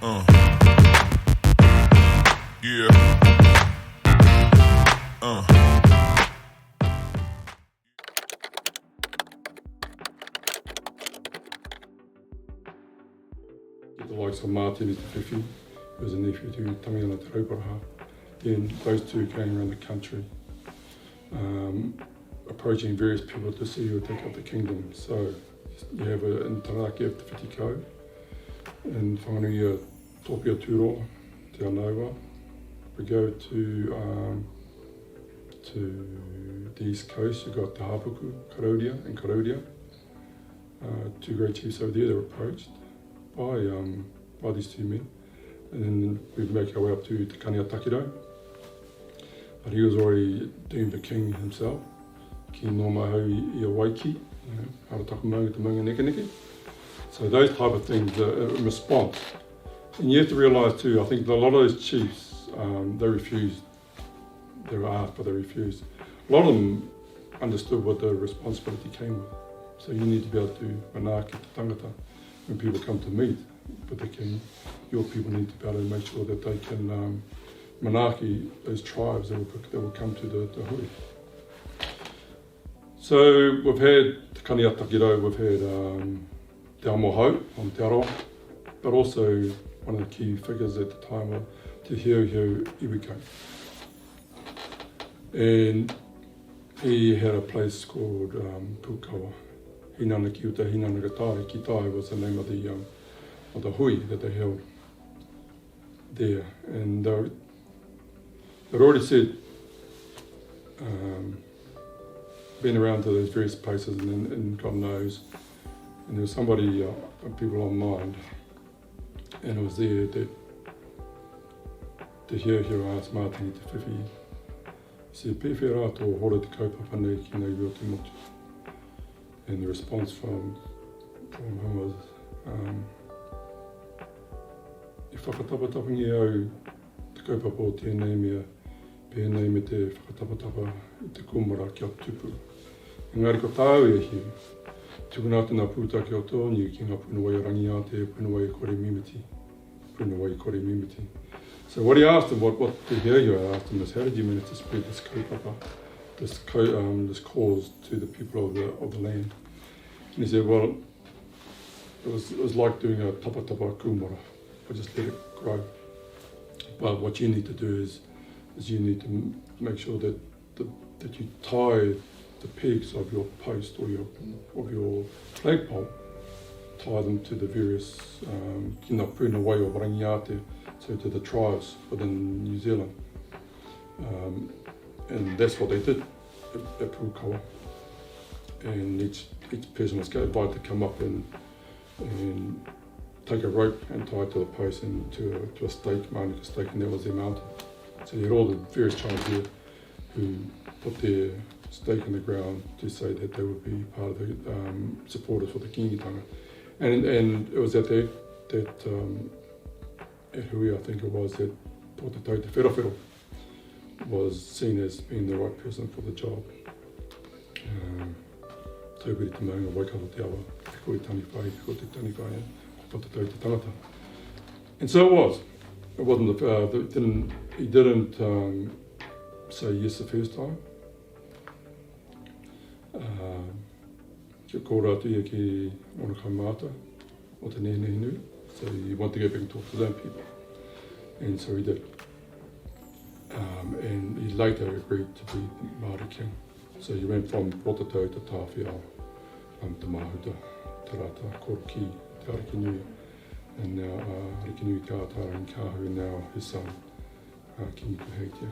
Yeah. The likes of Martin Te Whiwhi, who was a nephew to Tamiana Te Rauparaha. Then those two going around the country, approaching various people to see who would take up the kingdom. So you have in Taraki of Te Whitikau, in Whanganui Tōpia Tūroa, Te Anaua. We go to the east coast, you've got Te Hapuku, Karauria and Karauria. Two great chiefs over there, they were approached by these two men. And then we make our way up to Te Kaniatakiro. But he was already deemed a king himself. Ki no mahau I a waiki, harataku maunga te maunga neke neke. So those type of things are in response. And you have to realise too, I think a lot of those chiefs, they refused. They were asked, but they refused. A lot of them understood what the responsibility came with. So you need to be able to manaaki te tangata when people come to meet with the king. Your people need to be able to make sure that they can manaaki those tribes that will come to the hui. So we've had Te Kaniatakiro, we've had Te Amohau on Te Aroa, but also one of the key figures at the time was Te Hiauhiau Iwika. And he had a place called Pukawa. Hinana ki uta hinana katai, ki tai was the name of the hui that they held there. And they'd already said, been around to those various places and God knows. And there was somebody, people on mind, and it was there that Te Hiauhiau asked Martin Te Whiwhi, he said, "Pewhi rātou hore te kaupapa nei ki nei rua te motu." And the response from him was, "I whakatapatapangi au te kaupapa o tēnei mea, pēnei me te whakatapatapa I te kumara kia tupu. Engari ko tāu e hiu, tukuna atu ngā pūtake o tōniu ki ngā punawai rangi a te punawai kore mimiti. So what he asked him, what Te Hiauhiau asked him is, how did you manage to spread this kaupapa, this cause to the people of the land? And he said, well, it was like doing a tapatapa kumara. I just let it grow. But what you need to do is you need to make sure that you tie the pegs of your post or your flagpole, tie them to the various kina pūnawai o Rangiate, so to the tribes within New Zealand. And that's what they did at Pukawa. And each person was invited to come up and take a rope and tie it to the post and to a stake, Manuka stake, and that was their mountain. So you had all the various tribes there who put their stake in the ground to say that they would be part of the supporters for the Kingitanga. And it was at Hui, I think it was, that Pōtatau Te Wherawhero was seen as being the right person for the job. Taupiri te maunga waikato te awa, te koe tani whai, te koe te tani whai, Pōtatau te tangata. And so it was. It wasn't, he didn't say yes the first time. Kia kōrā tuia ki ona kaumata o te nehinei nui. So you want to go back and talk to those people. And so he did. And he later agreed to be Māori king. So he went from Pōtatau to Tāwhiao, Te Mahuta, Te Rata, Koroki, Te Arikinui, and now Arikinui Kātara and Kāhu, and now his son, Kingitanga.